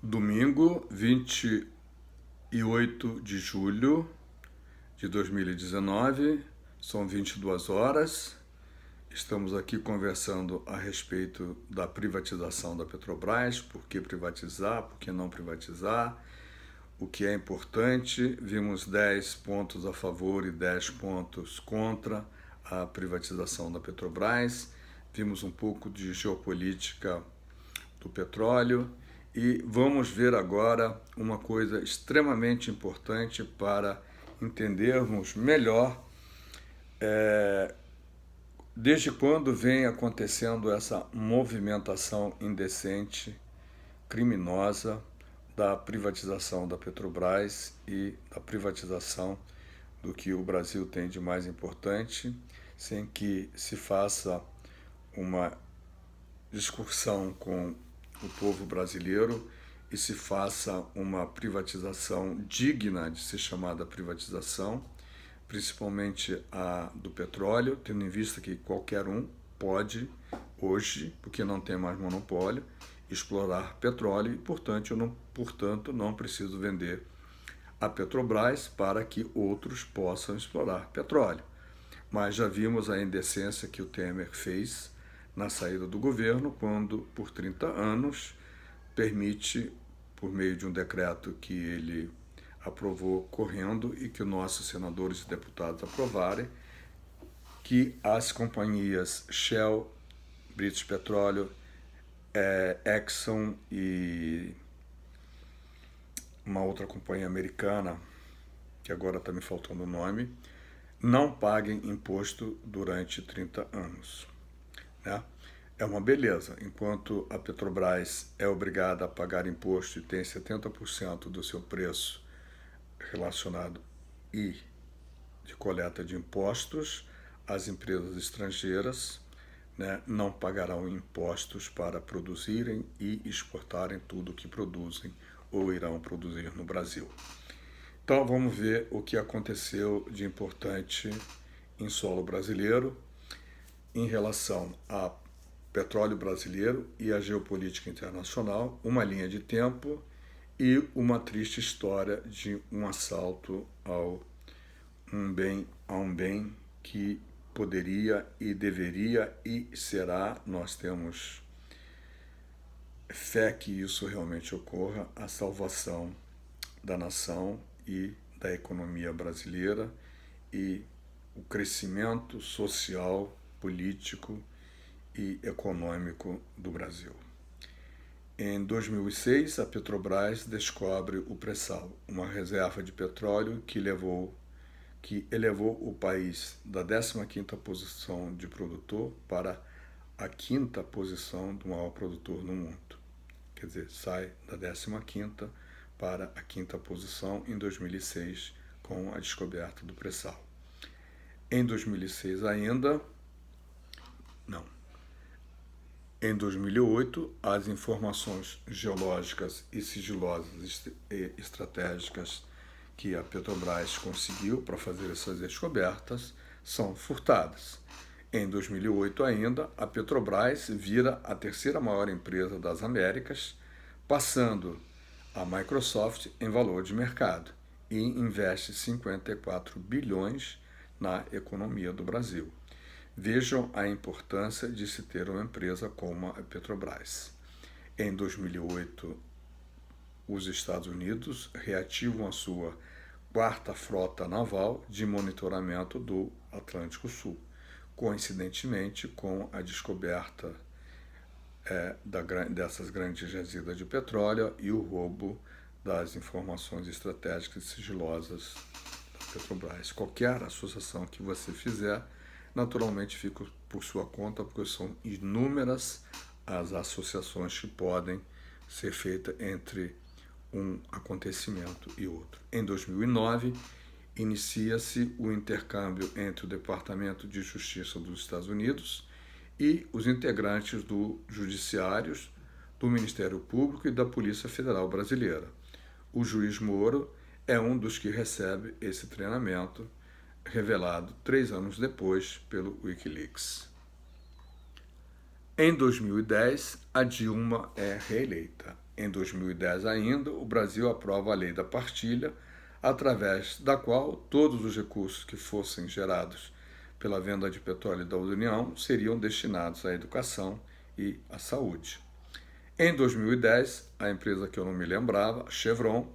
Domingo, 28 de julho de 2019, são 22 horas. Estamos aqui conversando a respeito da privatização da Petrobras, por que privatizar, por que não privatizar, o que é importante. Vimos 10 pontos a favor e 10 pontos contra a privatização da Petrobras. Vimos um pouco de geopolítica do petróleo. E vamos ver agora uma coisa extremamente importante para entendermos melhor desde quando vem acontecendo essa movimentação indecente, criminosa, da privatização da Petrobras e da privatização do que o Brasil tem de mais importante, sem que se faça uma discussão com o povo brasileiro e se faça uma privatização digna de ser chamada privatização, principalmente a do petróleo, tendo em vista que qualquer um pode, hoje, porque não tem mais monopólio, explorar petróleo e, portanto, não preciso vender a Petrobras para que outros possam explorar petróleo. Mas já vimos a indecência que o Temer fez na saída do governo, quando, por 30 anos, permite, por meio de um decreto que ele aprovou correndo e que nossos senadores e deputados aprovarem, que as companhias Shell, British Petroleum, Exxon e uma outra companhia americana, que agora está me faltando o nome, não paguem imposto durante 30 anos. Né? É uma beleza, enquanto a Petrobras é obrigada a pagar imposto e tem 70% do seu preço relacionado e de coleta de impostos, as empresas estrangeiras, né, não pagarão impostos para produzirem e exportarem tudo o que produzem ou irão produzir no Brasil. Então vamos ver o que aconteceu de importante em solo brasileiro em relação a petróleo brasileiro e a geopolítica internacional, uma linha de tempo e uma triste história de um assalto a um bem que poderia e deveria e será, nós temos fé que isso realmente ocorra, a salvação da nação e da economia brasileira e o crescimento social, político e econômico do Brasil. Em 2006, a Petrobras descobre o pré-sal, uma reserva de petróleo que elevou o país da 15ª posição de produtor para a 5ª posição do maior produtor no mundo. Quer dizer, sai da 15ª para a 5ª posição em 2006 com a descoberta do pré-sal. Em 2006 ainda, Em 2008, as informações geológicas e sigilosas e estratégicas que a Petrobras conseguiu para fazer essas descobertas são furtadas. Em 2008 ainda, a Petrobras vira a 3ª maior empresa das Américas, passando a Microsoft em valor de mercado e investe 54 bilhões na economia do Brasil. Vejam a importância de se ter uma empresa como a Petrobras. Em 2008, os Estados Unidos reativam a sua 4ª frota naval de monitoramento do Atlântico Sul, coincidentemente com a descoberta dessas grandes jazidas de petróleo e o roubo das informações estratégicas e sigilosas da Petrobras. Qualquer associação que você fizer, naturalmente fica por sua conta, porque são inúmeras as associações que podem ser feitas entre um acontecimento e outro. Em 2009, inicia-se o intercâmbio entre o Departamento de Justiça dos Estados Unidos e os integrantes do Judiciário, do Ministério Público e da Polícia Federal Brasileira. O juiz Moro é um dos que recebe esse treinamento, revelado 3 anos depois pelo Wikileaks. Em 2010, a Dilma é reeleita. Em 2010 ainda, o Brasil aprova a Lei da Partilha, através da qual todos os recursos que fossem gerados pela venda de petróleo da União seriam destinados à educação e à saúde. Em 2010, a empresa que eu não me lembrava, Chevron,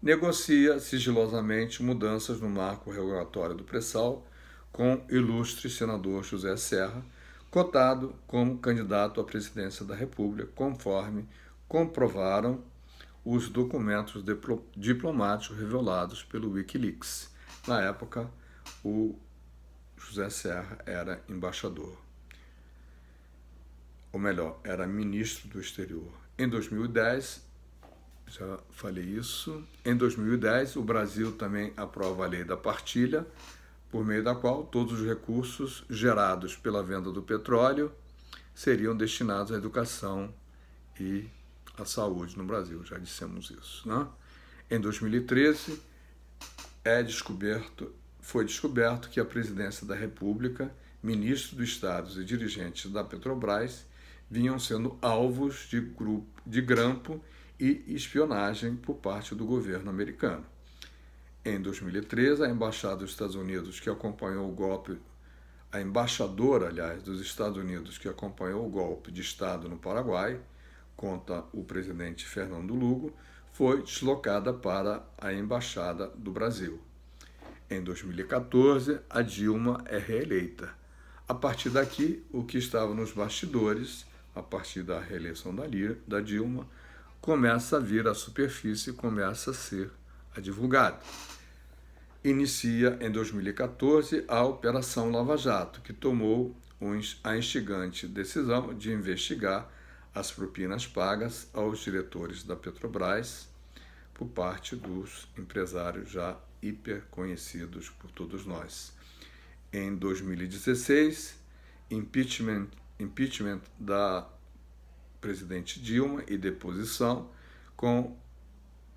negocia sigilosamente mudanças no marco regulatório do pré-sal com o ilustre senador José Serra, cotado como candidato à presidência da República, conforme comprovaram os documentos diplomáticos revelados pelo Wikileaks. Na época, o José Serra era embaixador, ou melhor, era ministro do exterior. Em 2010, já falei isso, em 2010 o Brasil também aprova a Lei da Partilha, por meio da qual todos os recursos gerados pela venda do petróleo seriam destinados à educação e à saúde no Brasil, já dissemos isso, né? Em 2013, foi descoberto que a presidência da República, ministros do Estado e dirigentes da Petrobras vinham sendo alvos de grampo e espionagem por parte do governo americano. Em 2013, a embaixada dos Estados Unidos, que acompanhou o golpe, a embaixadora, aliás, dos Estados Unidos, que acompanhou o golpe de Estado no Paraguai, contra o presidente Fernando Lugo, foi deslocada para a Embaixada do Brasil. Em 2014, a Dilma é reeleita. A partir daqui, o que estava nos bastidores, a partir da reeleição da Dilma, começa a vir à superfície e começa a ser divulgado. Inicia em 2014 a Operação Lava Jato, que tomou a instigante decisão de investigar as propinas pagas aos diretores da Petrobras por parte dos empresários já hiper conhecidos por todos nós. Em 2016, impeachment da presidente Dilma e deposição, com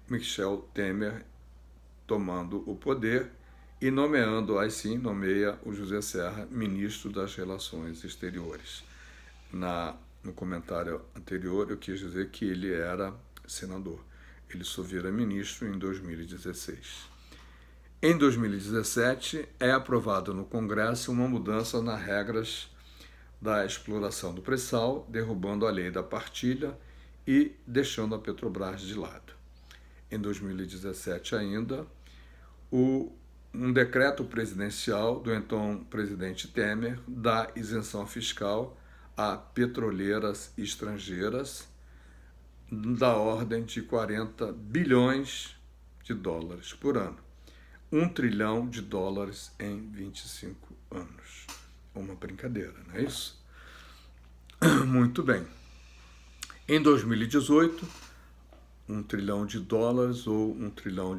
Michel Temer tomando o poder e nomeia o José Serra ministro das Relações Exteriores. No comentário anterior, eu quis dizer que ele era senador. Ele só vira ministro em 2016. Em 2017, é aprovada no Congresso uma mudança nas regras da exploração do pré-sal, derrubando a Lei da Partilha e deixando a Petrobras de lado. Em 2017 ainda, um decreto presidencial do então presidente Temer dá isenção fiscal a petroleiras estrangeiras da ordem de 40 bilhões de dólares por ano. $1 trilhão em 25 anos. Uma brincadeira, não é isso? Muito bem. Em 2018, $1 trilhão ou $1 trilhão.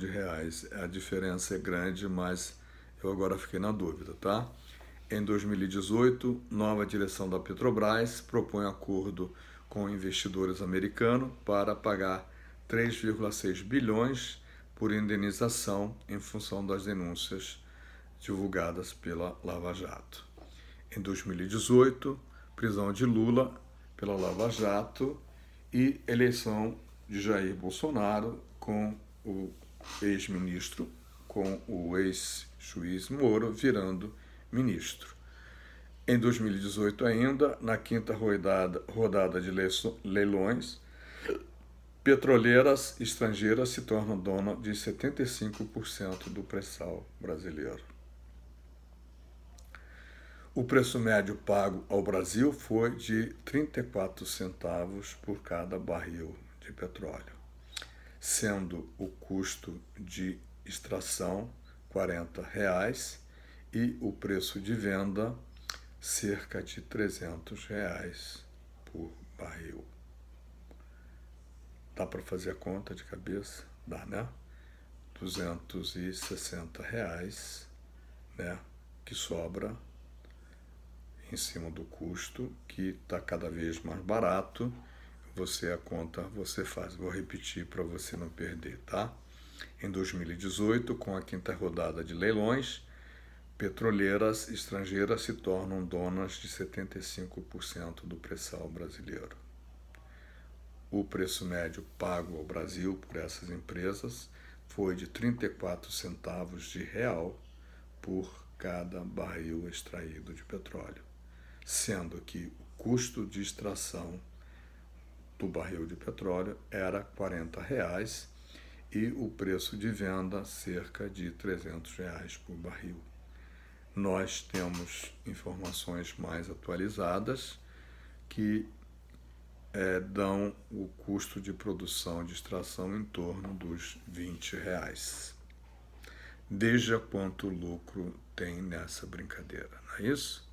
A diferença é grande, mas eu agora fiquei na dúvida, tá? Em 2018, nova direção da Petrobras propõe acordo com investidores americanos para pagar 3,6 bilhões por indenização em função das denúncias divulgadas pela Lava Jato. Em 2018, prisão de Lula pela Lava Jato e eleição de Jair Bolsonaro com o ex-ministro, com o ex-juiz Moro virando ministro. Em 2018 ainda, na quinta rodada de leilões, petroleiras estrangeiras se tornam donas de 75% do pré-sal brasileiro. O preço médio pago ao Brasil foi de 34 centavos por cada barril de petróleo, sendo o custo de extração R$40 e o preço de venda cerca de R$300 por barril. Dá para fazer a conta de cabeça? Dá, né? R$260, né? Que sobra em cima do custo, que está cada vez mais barato. A conta você faz. Vou repetir para você não perder, tá? Em 2018, com a quinta rodada de leilões, petroleiras estrangeiras se tornam donas de 75% do pré-sal brasileiro. o preço médio pago ao Brasil por essas empresas foi de 34 centavos de real por cada barril extraído de petróleo, sendo que o custo de extração do barril de petróleo era R$ 40 e o preço de venda cerca de R$ 300 por barril. Nós temos informações mais atualizadas que dão o custo de produção de extração em torno dos R$ 20. Veja quanto lucro tem nessa brincadeira, não é isso?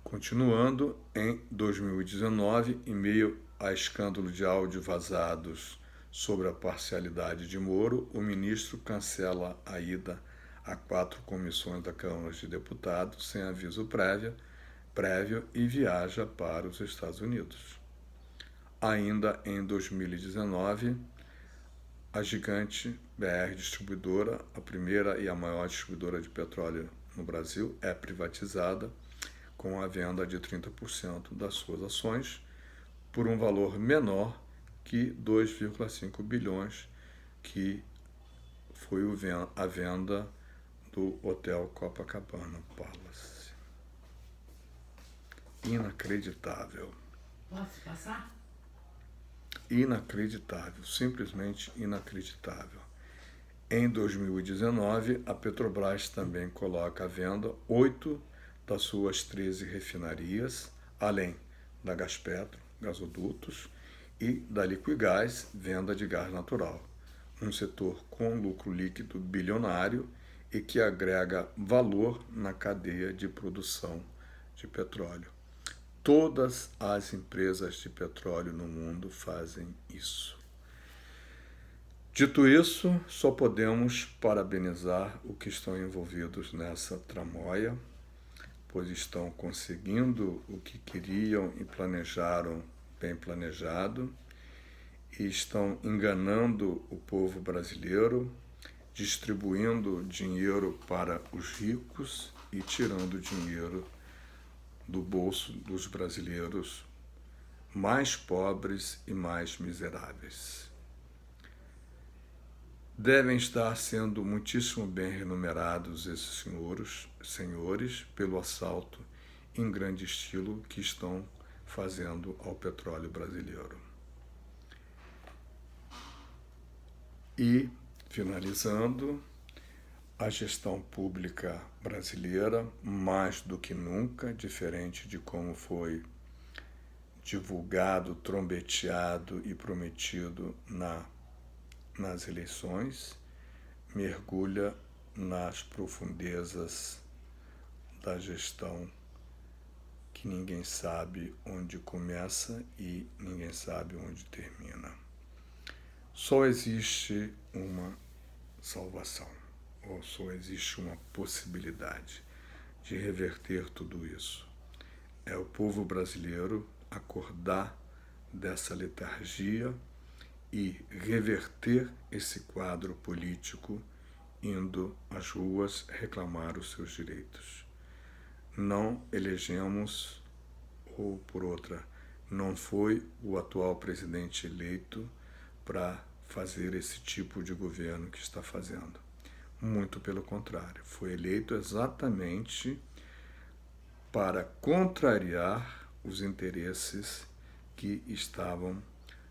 Continuando, em 2019, em meio a escândalo de áudio vazados sobre a parcialidade de Moro, o ministro cancela a ida a 4 comissões da Câmara de Deputados sem aviso prévio e viaja para os Estados Unidos. Ainda em 2019, a gigante BR Distribuidora, a primeira e a maior distribuidora de petróleo no Brasil, é privatizada com a venda de 30% das suas ações por um valor menor que 2,5 bilhões, que foi a venda do Hotel Copacabana Palace. Inacreditável. Posso passar? Inacreditável, simplesmente inacreditável. Em 2019, a Petrobras também coloca à venda 8 das suas 13 refinarias, além da Gaspetro, gasodutos, e da Liquigás, venda de gás natural, um setor com lucro líquido bilionário e que agrega valor na cadeia de produção de petróleo. Todas as empresas de petróleo no mundo fazem isso. Dito isso, só podemos parabenizar os que estão envolvidos nessa tramóia, pois estão conseguindo o que queriam e planejaram bem planejado, e estão enganando o povo brasileiro, distribuindo dinheiro para os ricos e tirando dinheiro do bolso dos brasileiros mais pobres e mais miseráveis. Devem estar sendo muitíssimo bem remunerados esses senhores pelo assalto em grande estilo que estão fazendo ao petróleo brasileiro. E, finalizando, a gestão pública brasileira, mais do que nunca, diferente de como foi divulgado, trombeteado e prometido nas eleições, mergulha nas profundezas da gestão que ninguém sabe onde começa e ninguém sabe onde termina. Só existe uma salvação, ou só existe uma possibilidade de reverter tudo isso. É o povo brasileiro acordar dessa letargia e reverter esse quadro político indo às ruas reclamar os seus direitos. Não elegemos, ou por outra, não foi o atual presidente eleito para fazer esse tipo de governo que está fazendo. Muito pelo contrário, foi eleito exatamente para contrariar os interesses que estavam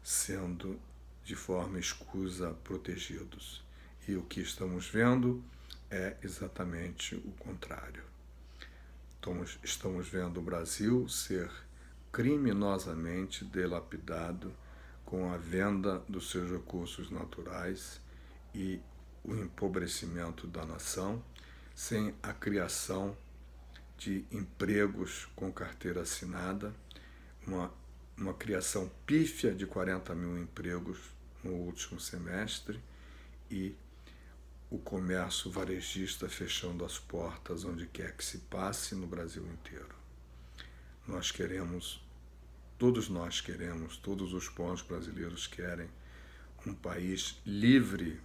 sendo de forma escusa protegidos. E o que estamos vendo é exatamente o contrário. Estamos vendo o Brasil ser criminosamente dilapidado com a venda dos seus recursos naturais e o empobrecimento da nação, sem a criação de empregos com carteira assinada, uma criação pífia de 40 mil empregos no último semestre e o comércio varejista fechando as portas onde quer que se passe no Brasil inteiro. Todos nós queremos, todos os povos brasileiros querem um país livre,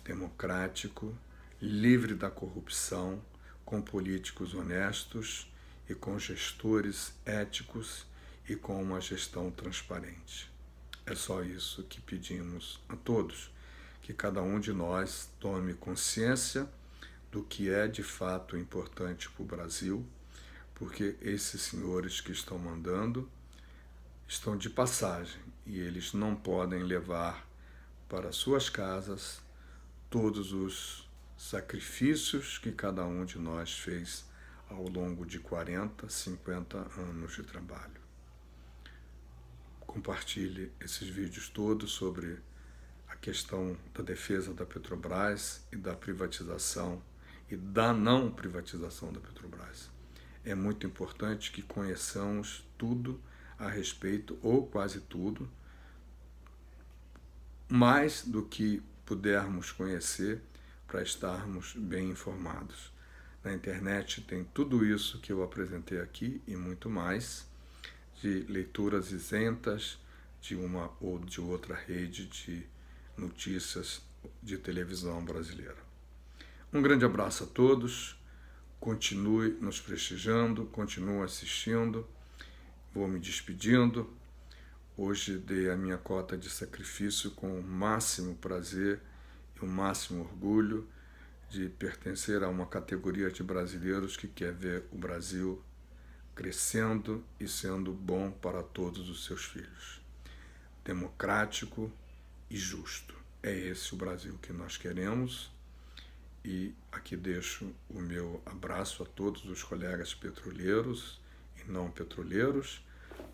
democrático, livre da corrupção, com políticos honestos e com gestores éticos e com uma gestão transparente. É só isso que pedimos a todos, que cada um de nós tome consciência do que é de fato importante para o Brasil, porque esses senhores que estão mandando estão de passagem e eles não podem levar para suas casas todos os sacrifícios que cada um de nós fez ao longo de 40, 50 anos de trabalho. Compartilhe esses vídeos todos sobre a questão da defesa da Petrobras e da privatização e da não privatização da Petrobras. É muito importante que conheçamos tudo a respeito, ou quase tudo, mais do que pudermos conhecer para estarmos bem informados. Na internet tem tudo isso que eu apresentei aqui e muito mais, de leituras isentas de uma ou de outra rede de notícias de televisão brasileira. Um grande abraço a todos, continue nos prestigiando, continue assistindo, vou me despedindo. Hoje dei a minha cota de sacrifício com o máximo prazer e o máximo orgulho de pertencer a uma categoria de brasileiros que quer ver o Brasil crescendo e sendo bom para todos os seus filhos. Democrático e justo. É esse o Brasil que nós queremos. E aqui deixo o meu abraço a todos os colegas petroleiros e não petroleiros,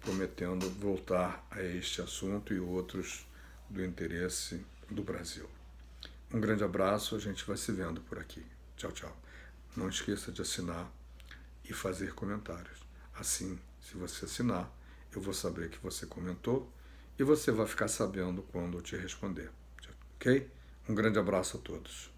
prometendo voltar a este assunto e outros do interesse do Brasil. Um grande abraço, a gente vai se vendo por aqui. Tchau, tchau. Não esqueça de assinar e fazer comentários. Assim, se você assinar, eu vou saber que você comentou e você vai ficar sabendo quando eu te responder. Ok? Um grande abraço a todos.